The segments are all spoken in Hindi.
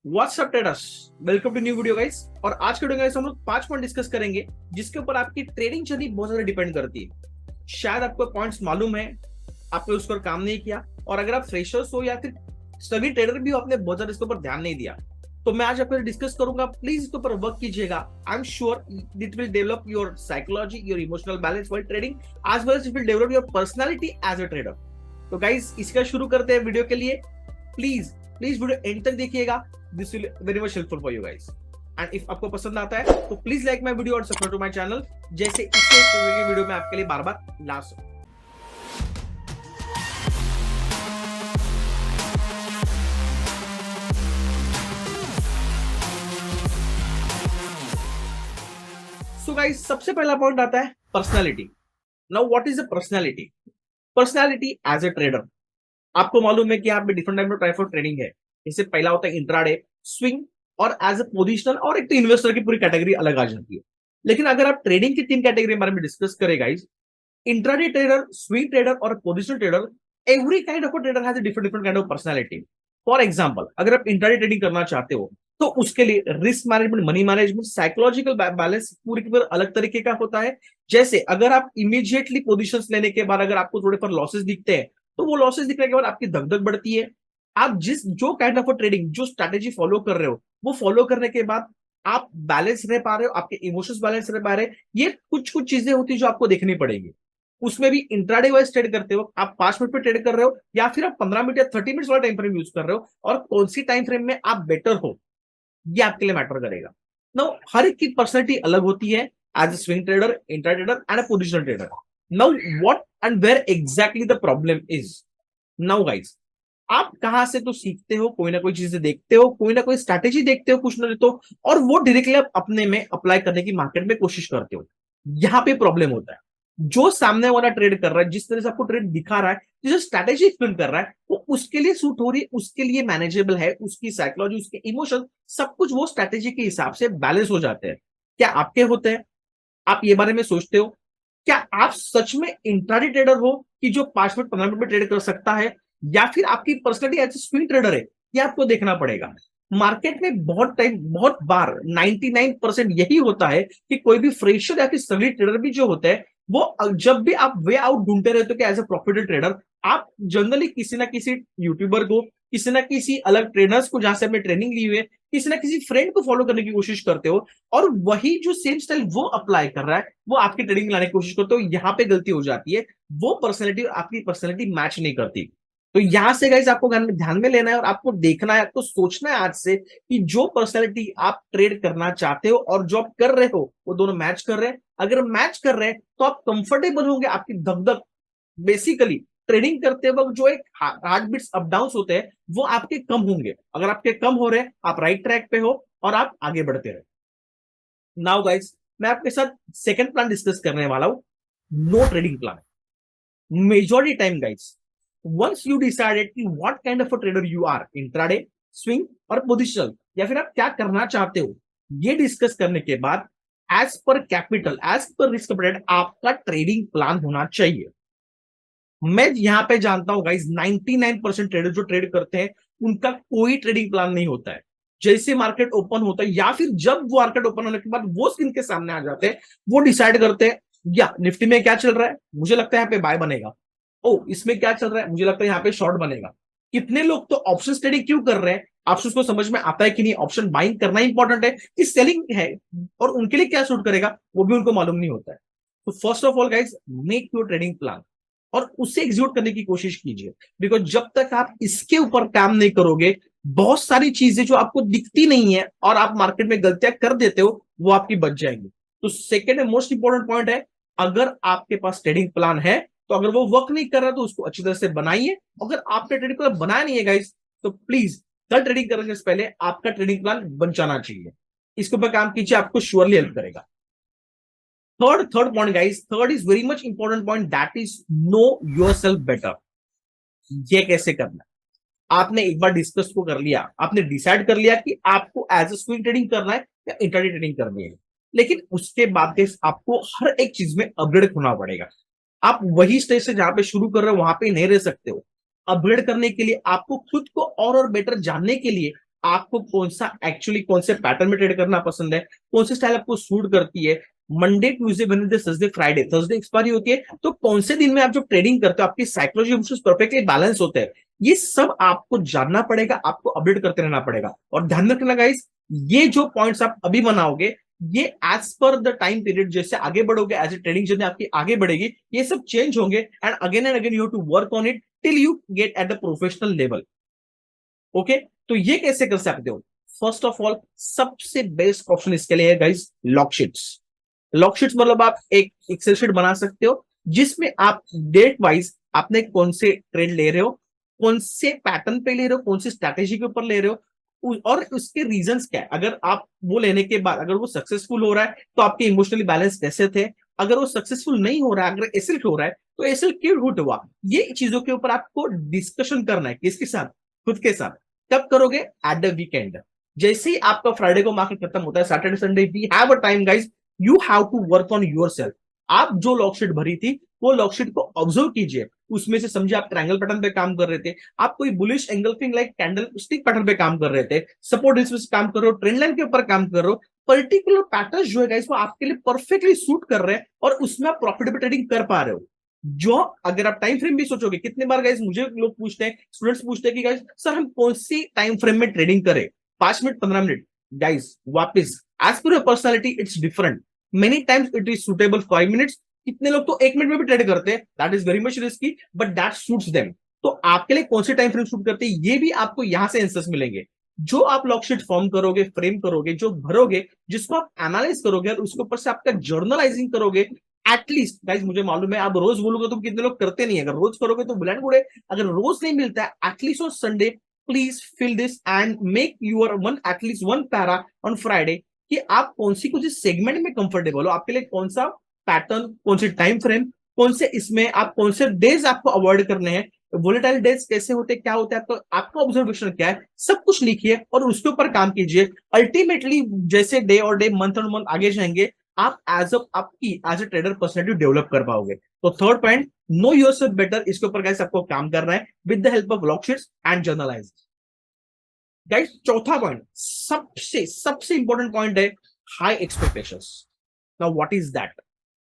WhatsApp traders, welcome to new video guys. और आज के वीडियो गाइस हम लोग 5 पॉइंट डिस्कस करेंगे जिसके ऊपर आपकी ट्रेडिंग जर्नी बहुत ज्यादा डिपेंड करती है। शायद आपको पॉइंट्स मालूम है, आपने उस पर काम नहीं किया, और अगर आप फ्रेशर्स हो या फिर सभी ट्रेडर भी हो, आपने बहुत ज्यादा इसके ऊपर ध्यान नहीं दिया। तो मैं आज आपको डिस्कस करूंगा, प्लीज इसके ऊपर वर्क कीजिएगा। I am sure it will develop your psychology, your emotional balance while trading, as well as it will develop your personality as a trader. तो गाइस इसका शुरू करते हैं वीडियो के लिए। प्लीज प्लीज वीडियो एंड तक देखिएगा, this will very much helpful for you guys. And if आपको पसंद आता है तो प्लीज लाइक माय वीडियो और सब्सक्राइब टू माय चैनल, जैसे इससे वीडियो मैं आपके लिए बार बार ला सकूं। सो गाइस सबसे पहला पॉइंट आता है personality. Now what is a personality? Personality as a trader, आपको मालूम है कि यहाँ पे डिफरेंट टाइप ऑफ ट्रेडिंग है। जैसे पहला होता है इंट्राडे, स्विंग और एज अ पोजिशनल, और एक तो इन्वेस्टर की पूरी कैटेगरी अलग आ जाती है। लेकिन अगर आप ट्रेडिंग की तीन कैटेगरी के बारे में डिस्कस करें guys, intraday trader, swing trader और positional trader, every kind of a trader has a different kind of personality. For example, अगर आप इंट्राडे ट्रेडिंग करना चाहते हो तो उसके लिए risk management, money management, psychological balance पूरी की पूरी अलग तरीके का होता है। जैसे अगर आप इमीडिएटली पोजीशंस लेने के बाद अगर आपको थोड़े पर लॉसेस दिखते हैं, तो वो लॉसेस दिखने के बाद आपकी धक धक बढ़ती है। आप जिस जो काइंड ऑफ ट्रेडिंग, जो स्ट्रैटेजी फॉलो कर रहे हो, वो फॉलो करने के बाद आप बैलेंस रह पा रहे हो, आपके इमोशंस बैलेंस रह पा रहे हैं। ये कुछ कुछ चीजें होती है जो आपको देखनी पड़ेगी। उसमें भी इंट्राडे वाइज ट्रेड करते हो, आप 5 मिनट पे ट्रेड कर रहे हो या फिर आप 15 मिनट या 30 मिनट वाला टाइम फ्रेम यूज कर रहे हो, और कौन सी टाइम फ्रेम में आप बेटर हो, ये आपके लिए मैटर करेगा। नाउ हर एक की पर्सनैलिटी अलग होती है, as a swing trader, intra trader and a positional trader. Now what and where exactly the problem is, now guys आप कहां से तो सीखते हो, कोई ना कोई चीजें देखते हो, कोई ना कोई स्ट्रैटेजी देखते हो, कुछ ना तो, और वो डायरेक्टली आप अपने में अप्लाई करने की मार्केट में कोशिश करते हो। यहां पे प्रॉब्लम होता है। जो सामने वाला ट्रेड कर रहा है, जिस तरह से आपको ट्रेड दिखा रहा है, जो स्ट्रैटेजी एक्सप्लेन कर रहा है, वो उसके लिए सूट हो रही है, उसके लिए मैनेजेबल है, उसकी साइकोलॉजी, उसके इमोशन, सब कुछ वो स्ट्रैटेजी के हिसाब से बैलेंस हो जाते हैं। क्या आपके होते हैं? आप ये बारे में सोचते हो? क्या आप सच में इंट्राडे ट्रेडर हो कि जो 5 मिनट 15 मिनट में ट्रेड कर सकता है, या फिर आपकी पर्सनैलिटी एज स्विंग ट्रेडर है? ये आपको देखना पड़ेगा। मार्केट में बहुत टाइम, बहुत बार 99% यही होता है कि कोई भी फ्रेशर या फिर सभी ट्रेडर भी जो होते हैं, वो जब भी आप वे आउट ढूंढते रहते हो कि एज ए प्रॉफिटेबल ट्रेडर, आप जनरली किसी ना किसी यूट्यूबर को, किसी ना किसी अलग ट्रेनर्स को जहां से आपने ट्रेनिंग ली हुई है, किसी ना किसी फ्रेंड को फॉलो करने की कोशिश करते हो, और वही जो सेम स्टाइल वो अप्लाई कर रहा है, वो आपकी ट्रेडिंग लाने की कोशिश करते हो। यहां पे गलती हो जाती है, वो पर्सनैलिटी और आपकी पर्सनैलिटी मैच नहीं करती। तो यहां से गाइस आपको ध्यान में लेना है, और आपको देखना है, आपको सोचना है आज से कि जो पर्सनैलिटी आप ट्रेड करना चाहते हो और जो आप कर रहे हो, वो दोनों मैच कर रहे हैं। अगर मैच कर रहे हैं तो आप कंफर्टेबल होंगे, आपकी धक धक, बेसिकली ट्रेडिंग करते वक्त जो एक हार्ट बीट्स अप डाउन होते हैं, वो आपके कम होंगे। अगर आपके कम हो रहे हैं, आप राइट ट्रैक पे हो और आप आगे बढ़ते रहे। नाउ गाइस मैं आपके साथ सेकंड प्लान डिस्कस करने वाला हूं, no trading plan. Majority time guys, once you decided कि what kind of a trader you are, intraday, swing और पोजिशनल, या फिर आप क्या करना चाहते हो, ये डिस्कस करने के बाद as per capital, as per risk appetite, आपका ट्रेडिंग प्लान होना चाहिए। मैं यहां पे जानता हूं गाइस 99% ट्रेडर जो ट्रेड करते हैं, उनका कोई ट्रेडिंग प्लान नहीं होता है। जैसे मार्केट ओपन होता है, या फिर जब वो मार्केट ओपन होने के बाद वो स्क्रीन के सामने आ जाते हैं, वो डिसाइड करते हैं, या निफ्टी में क्या चल रहा है, मुझे लगता है यहाँ पे बाय बनेगा। ओ, इसमें क्या चल रहा है, मुझे लगता है यहाँ पे शॉर्ट बनेगा। कितने लोग तो ऑप्शन ट्रेडिंग क्यों कर रहे हैं? ऑप्शन को समझ में आता है कि नहीं, ऑप्शन बाइंग करना इंपॉर्टेंट है कि सेलिंग है, और उनके लिए क्या सूट करेगा वो भी उनको मालूम नहीं होता है। तो first of all guys, make your trading plan और उसे एग्जीक्यूट करने की कोशिश कीजिए। बिकॉज जब तक आप इसके ऊपर काम नहीं करोगे, बहुत सारी चीजें जो आपको दिखती नहीं है और आप मार्केट में गलतियां कर देते हो, वो आपकी बच जाएंगी। तो सेकेंड मोस्ट इंपॉर्टेंट पॉइंट है, अगर आपके पास ट्रेडिंग प्लान है, तो अगर वो वर्क नहीं कर रहा तो उसको अच्छी तरह से बनाइए। अगर आपने ट्रेडिंग प्लान बनाया नहीं है गाइस, तो प्लीज कल ट्रेडिंग करने से पहले आपका ट्रेडिंग प्लान बन जाना चाहिए। इसके ऊपर काम कीजिए, आपको श्योरली हेल्प करेगा। Third point guys, third is very much important point, that is know yourself better. ये कैसे करना है? आपने एक बार डिस्कस को कर लिया, आपने डिसाइड कर लिया कि आपको एज अ स्विंग ट्रेडिंग करना है या इंट्राडे ट्रेडिंग करनी है, लेकिन उसके बाद आपको हर एक चीज में अपग्रेड होना पड़ेगा। आप वही स्टेज से जहां पे शुरू कर रहे हो वहां पे नहीं रह सकते हो। अपग्रेड करने के लिए आपको खुद को और बेटर जानने के लिए आपको कौन सा एक्चुअली कौन से पैटर्न में ट्रेड करना पसंद है, कौन सी स्टाइल आपको सूट करती है। Monday, Tuesday, Wednesday, Thursday, Friday, Thursday expiry होती है, तो कौन से दिन में आप जो ट्रेडिंग करते हो आपकी साइकोलॉजी इमोशंस परफेक्टली बैलेंस होते हैं। ये सब आपको जानना पड़ेगा, आपको अपडेट करते रहना पड़ेगा। और ध्यान रखना गाइस, ये जो पॉइंट्स आप अभी बनाओगे, ये as per the time period जैसे आगे बढ़ोगे, एज ए ट्रेडिंग जर्नी आपकी आगे बढ़ेगी, ये सब चेंज होंगे and again you have to work on it till you get at the professional level. Okay, तो ये कैसे कर सकते हो? फर्स्ट ऑफ ऑल, सबसे बेस्ट ऑप्शन इसके लिए है गाइस लॉकशीट्स। लॉकशीट्स मतलब आप एक एक्सेल शीट बना सकते हो जिसमें आप डेट वाइज आपने कौन से ट्रेड ले रहे हो, कौन से पैटर्न पे ले रहे हो, कौन सी स्ट्रैटेजी के ऊपर ले रहे हो, और उसके रीजंस क्या है। अगर आप वो लेने के बाद अगर वो सक्सेसफुल हो रहा है तो आपके इमोशनली बैलेंस कैसे थे, अगर वो सक्सेसफुल नहीं हो रहा है, अगर एसएल हो रहा है तो एसएल क्यों हुट हुआ, ये चीजों के ऊपर आपको डिस्कशन करना है। किसके साथ? खुद के साथ। कब करोगे? At the weekend. जैसे ही आपका फ्राइडे को मार्केट खत्म होता है, Saturday Sunday we have a time guys, you have to work on yourself. आप जो लॉकशीट भरी थी वो लॉकशीट को ऑब्जर्व कीजिए, उसमें से समझिए आप ट्रायंगल पैटर्न पे काम कर रहे थे, आप कोई bullish engulfing like candle stick pattern पे काम कर रहे थे, सपोर्ट इसमें काम कर रहे हो, ट्रेंड लाइन के ऊपर काम कर रहे हो। पर्टिकुलर पैटर्न जो है गाइस वो आपके लिए परफेक्टली सूट कर रहे हैं और उसमें आप प्रॉफिटेबल ट्रेडिंग कर पा रहे हो। जो अगर आप टाइम फ्रेम भी सोचोगे, कितने बार गाइस मुझे लोग पूछते हैं, स्टूडेंट्स पूछते हैं कि गाइस सर हम कौन सी टाइम फ्रेम में ट्रेडिंग करें, 5 मिनट 15 मिनट। गाइस वापस, as per your personality it's different, many times it is suitable 5 minutes. कितने लोग तो 1 मिनट में भी ट्रेड करते हैं, that is very much risky but that suits them. तो आपके लिए कौन से टाइम फ्रेम सूट करते हैं, ये भी आपको यहां से आंसर्स मिलेंगे। जो आप लॉकशीट फॉर्म करोगे, फ्रेम करोगे, जो भरोगे, जिसको आप एनालाइज करोगे और उसके ऊपर से आपका जर्नलाइजिंग करोगे, एटलीस्ट गाइस मुझे मालूम है आप रोज बोलोगे तो कितने लोग करते नहीं है, अगर रोज करोगे तो बुलेंड गुड है। अगर रोज नहीं मिलता है at least on Sunday, please fill this and make your one at least one para on Friday कि आप कौन सी कुछ सेगमेंट में कंफर्टेबल हो, आपके लिए कौन सा पैटर्न, कौन सी टाइम फ्रेम, कौन से इसमें आप कौन से डेज आपको अवॉइड करने हैं, वोलेटाइल डेज कैसे होते हैं, क्या होता है, आपका ऑब्जर्वेशन क्या है, सब कुछ लिखिए और उसके ऊपर काम कीजिए। अल्टीमेटली जैसे डे और डे, मंथ और मंथ आगे जाएंगे, आप आपकी as a trader personality develop कर पाओगे। तो third point, know yourself better, इसके ऊपर गाइस आपको काम करना है with the help of logsheets and journalise. Guys चौथा पॉइंट, सबसे सबसे इंपॉर्टेंट पॉइंट है high expectations. Now what is that?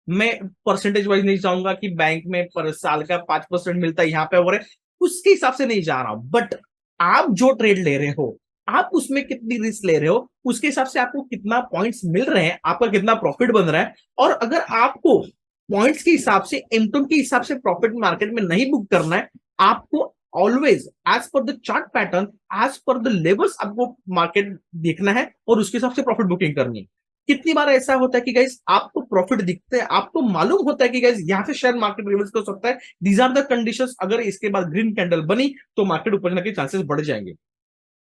मैं परसेंटेज वाइज नहीं जाऊंगा कि बैंक में पर साल का 5% मिलता है, यहाँ पे हो रहा है, उसके हिसाब से नहीं जा रहा हूं, बट आप जो ट्रेड ले रहे हो, आप उसमें कितनी रिस्क ले रहे हो, उसके हिसाब से आपको कितना पॉइंट्स मिल रहे हैं, आपका कितना प्रॉफिट बन रहा है। और अगर आपको पॉइंट्स के हिसाब से, इनकम के हिसाब से प्रॉफिट मार्केट में नहीं बुक करना है, आपको always as per the chart pattern, as per the levels आपको मार्केट देखना है और उसके हिसाब से प्रॉफिट बुकिंग करनी है। कितनी बार ऐसा होता है कि गाइस आपको प्रॉफिट दिखते हैं, आपको मालूम होता है कि गाइस यहां से शेयर मार्केट रिवर्स हो सकता है, दीज आर द कंडीशंस, अगर इसके बाद ग्रीन कैंडल बनी तो मार्केट ऊपर जाने के चांसेस बढ़ जाएंगे।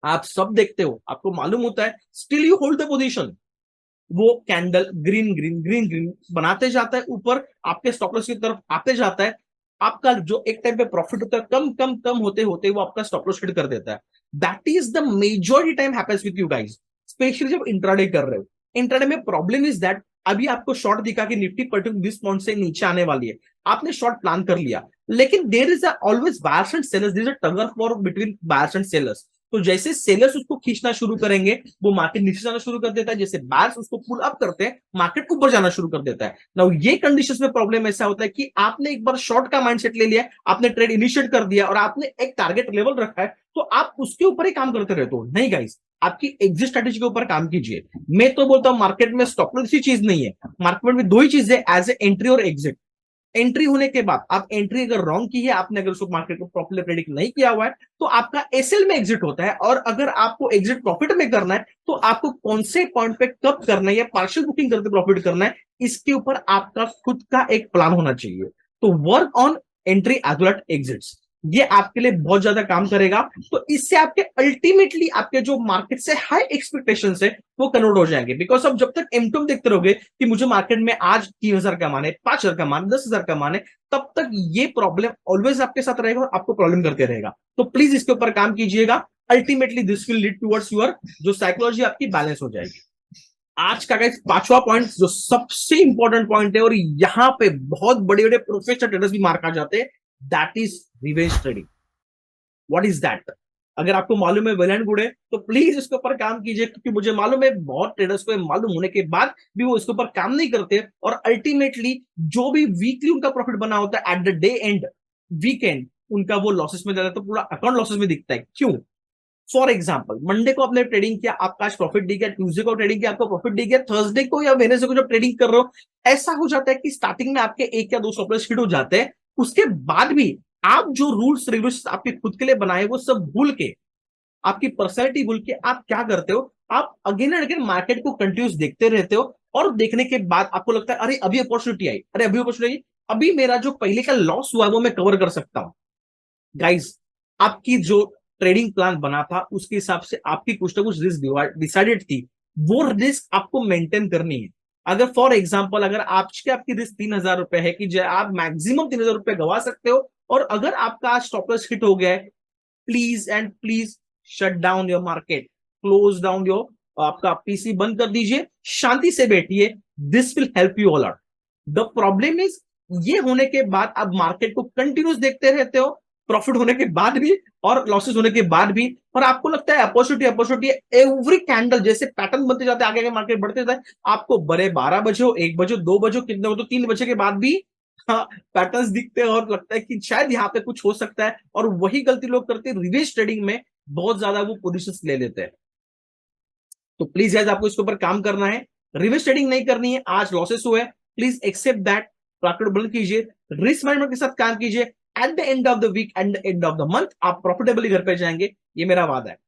आप सब देखते हो, आपको मालूम होता है, still you hold the position. वो candle green green green green बनाते जाता है, ऊपर आपके स्टॉप लॉस की तरफ आते जाता है, आपका जो एक टाइम पे प्रॉफिट होता है कम कम कम होते होते वो आपका स्टॉप लॉस हिट कर देता है। That is the majority time happens with you guys, specially जब इंट्राडे कर रहे हो। इंट्राडे में प्रॉब्लम इज दैट अभी आपको शॉर्ट दिखा कि निफ्टी पर्टिकुलर दिस पॉइंट से नीचे आने वाली है, आपने शॉर्ट प्लान कर लिया, लेकिन there is always buyers and sellers, there is a tug of war between buyers and sellers. तो जैसे सेलर्स उसको खींचना शुरू करेंगे वो मार्केट नीचे जाना शुरू कर देता है, जैसे बायर्स उसको पुल अप करते हैं मार्केट ऊपर जाना शुरू कर देता है। नाउ ये कंडीशंस में प्रॉब्लम ऐसा होता है कि आपने एक बार शॉर्ट का माइंडसेट ले लिया, आपने ट्रेड इनिशिएट कर दिया और आपने एक टारगेट लेवल रखा है, तो आप उसके ऊपर ही काम करते रहते हो। नहीं गाइस, आपकी एग्जिट स्ट्रेटेजी के ऊपर काम कीजिए। मैं तो बोलता हूं मार्केट में स्टॉप लॉस की चीज नहीं है, मार्केट में दो ही चीज है, एज ए एंट्री और एग्जिट। एंट्री होने के बाद आप एंट्री अगर रॉन्ग की है, आपने अगर उसको मार्केट को प्रॉपर्ली प्रेडिक्ट नहीं किया हुआ है, तो आपका एसएल में एग्जिट होता है। और अगर आपको एग्जिट प्रॉफिट में करना है तो आपको कौन से पॉइंट पे कब करना है या पार्शियल बुकिंग करके प्रॉफिट करना है, इसके ऊपर आपका खुद का एक प्लान होना चाहिए। तो work on entry as well as exits, ये आपके लिए बहुत ज्यादा काम करेगा। तो इससे आपके अल्टीमेटली आपके जो मार्केट से हाई एक्सपेक्टेशन है वो कन्वर्ट हो जाएंगे। बिकॉज अब जब तक एमटम देखते रहोगे कि मुझे मार्केट में आज 3,000 कमाने, 5,000 कमाने, 10,000 कमाने, तब तक ये प्रॉब्लम ऑलवेज आपके साथ रहेगा और आपको प्रॉब्लम करते रहेगा। तो प्लीज इसके ऊपर काम कीजिएगा, ultimately this will lead towards your जो साइकोलॉजी आपकी बैलेंस हो जाएगी। आज का गाइस पांचवा पॉइंट जो सबसे इंपॉर्टेंट पॉइंट है और यहां पे बहुत बड़े बड़े प्रोफेशनल ट्रेडर्स भी मार खा जाते हैं, that is revenge trading. What is that? अगर आपको मालूम है वेल एंड गुड है, तो प्लीज इसके ऊपर काम कीजिए, क्योंकि मुझे मालूम है बहुत ट्रेडर्स को मालूम होने के बाद भी वो इसके ऊपर काम नहीं करते, और अल्टीमेटली जो भी वीकली उनका प्रॉफिट बना होता है at the day and weekend उनका वो लॉसेस में जाता है, तो पूरा अकाउंट लॉसेस में दिखता है। क्यों? फॉर एग्जाम्पल, मंडे को आपने ट्रेडिंग किया, आपका आज प्रॉफिट दिख गया, ट्यूसडे को ट्रेडिंग किया, आपको प्रॉफिट दिख गया, थर्सडे को या वेडनेसडे को जब ट्रेडिंग कर रहे हो, ऐसा हो जाता है कि स्टार्टिंग में आपके एक या दो स्टॉप लॉस हिट हो जाते हैं, उसके बाद भी आप जो रूल्स रेगुलेशंस आपके खुद के लिए बनाए वो सब भूल के, आपकी पर्सनैलिटी भूल के आप क्या करते हो, आप अगेन एंड अगेन मार्केट को कंटिन्यूस देखते रहते हो, और देखने के बाद आपको लगता है अरे अभी अपॉर्चुनिटी आई, अरे अभी अपॉर्चुनिटी आई, अभी मेरा जो पहले का लॉस हुआ है वो मैं कवर कर सकता हूं। गाइस, आपकी जो ट्रेडिंग प्लान बना था उसके हिसाब से आपकी कुछ ना कुछ रिस्क डिसाइडेड थी, वो रिस्क आपको मेंटेन करनी है। अगर फॉर एग्जांपल अगर आपकी रिस्क 3,000 रुपए है कि आप मैक्सिमम 3,000 रुपए गवा सकते हो, और अगर आपका स्टॉप लॉस हिट हो गया है, please and please shut down your market, close down your, आपका पीसी बंद कर दीजिए, शांति से बैठिए, this will help you a lot. The problem is, ये होने के बाद आप मार्केट को कंटिन्यूस देखते रहते हो, प्रॉफिट होने के बाद भी और लॉसेस होने के बाद भी, और आपको लगता है अपॉर्चुनिटी अपॉर्चुनिटी, एवरी कैंडल जैसे पैटर्न बनते जाते आगे आगे मार्केट बढ़ते जाता है, आपको बड़े 12 बजे हो, 1 बजे, 2 बजे, कितने हो, तो 3 बजे के बाद भी पैटर्न्स दिखते हैं और लगता है कि शायद यहाँ पे कुछ हो सकता है, और वही गलती लोग करते हैं, रिवर्स ट्रेडिंग में बहुत ज्यादा वो पोजीशंस ले लेते हैं। तो प्लीज गाइस, आपको इसके ऊपर काम करना है, रिवर्स ट्रेडिंग नहीं करनी है। आज लॉसेस हुए, प्लीज एक्सेप्ट दैट, प्रॉफिट बंद कीजिए, रिस्क मैनेजमेंट के साथ काम कीजिए, at the end of the week and end of the month आप प्रॉफिटेबली घर पे जाएंगे, ये मेरा वादा है।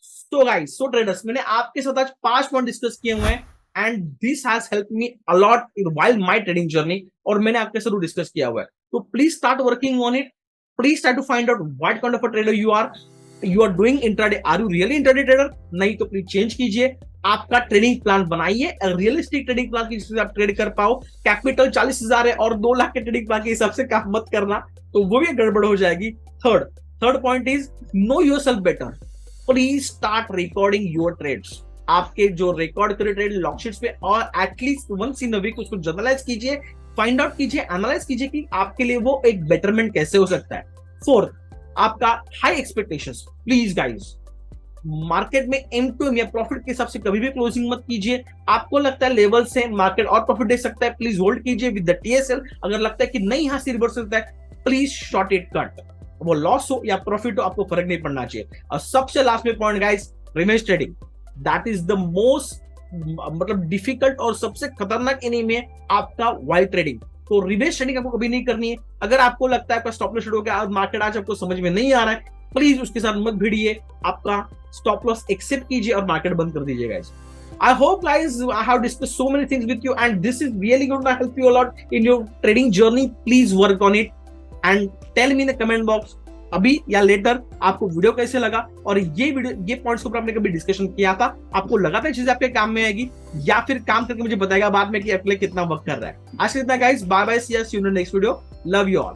सो गाइस, सो ट्रेडर्स, मैंने आपके साथ आज 5 पॉइंट डिस्कस किए हुए हैं, and this has help me a lot in while my trading journey, और मैंने आपके साथ डिस्कस किया हुआ है। तो please start working on it, please try to find out what kind of a trader you are doing intraday, are you really intraday trader? नहीं तो प्लीज चेंज कीजिए, आपका ट्रेडिंग प्लान बनाइए, रियलिस्टिक ट्रेडिंग प्लान जिससे आप ट्रेड कर पाओ। कैपिटल 40,000 है और 2 लाख के ट्रेडिंग प्लान के हिसाब से काम मत करना, तो वो भी गड़बड़ हो जाएगी। Third point is know yourself better, please start recording your trades, आपके जो रिकॉर्ड करे ट्रेड लॉगशीट्स पे, और at least once in a week उसको जर्नलाइज कीजिए, फाइंड आउट कीजिए, एनालाइज कीजिए कि आपके लिए वो एक बेटरमेंट कैसे हो सकता है। फोर्थ, आपका high expectations, please guys, market में एम टू एम या प्रॉफिट के हिसाब से कभी भी क्लोजिंग मत कीजिए। आपको लगता है लेवल से मार्केट और प्रॉफिट दे सकता है, प्लीज होल्ड कीजिए विद द टीएसएल। अगर लगता है कि नहीं यहां से रिवर्स होता है, प्लीज शॉर्ट इट कट, वो लॉस हो या प्रॉफिट हो आपको फर्क नहीं पड़ना चाहिए। और सबसे लास्ट में point guys, reverse trading, that is the most मतलब डिफिकल्ट और सबसे खतरनाक एनिमी है आपका वाइल्ड ट्रेडिंग। तो रिवर्स ट्रेडिंग आपको कभी नहीं करनी है। अगर आपको लगता है आपका स्टॉप लॉस हो गया, मार्केट आज आपको समझ में नहीं आ रहा है, प्लीज उसके साथ मत भिड़िए, आपका स्टॉप लॉस एक्सेप्ट कीजिए और मार्केट बंद कर दीजिए guys. I hope guys I have discussed so many things with you, and this is really going to help you a lot in your trading journey. Please work on it and tell me in the comment box अभी या लेटर आपको वीडियो कैसे लगा, और ये पॉइंट्स के ऊपर आपने कभी डिस्कशन किया था, आपको लगा था चीजें आपके काम में आएगी, या फिर काम करके मुझे बताएगा बाद में कि आपके लिए कितना वर्क कर रहा है। आज के इतना guys, bye bye, see you in next video, love you all.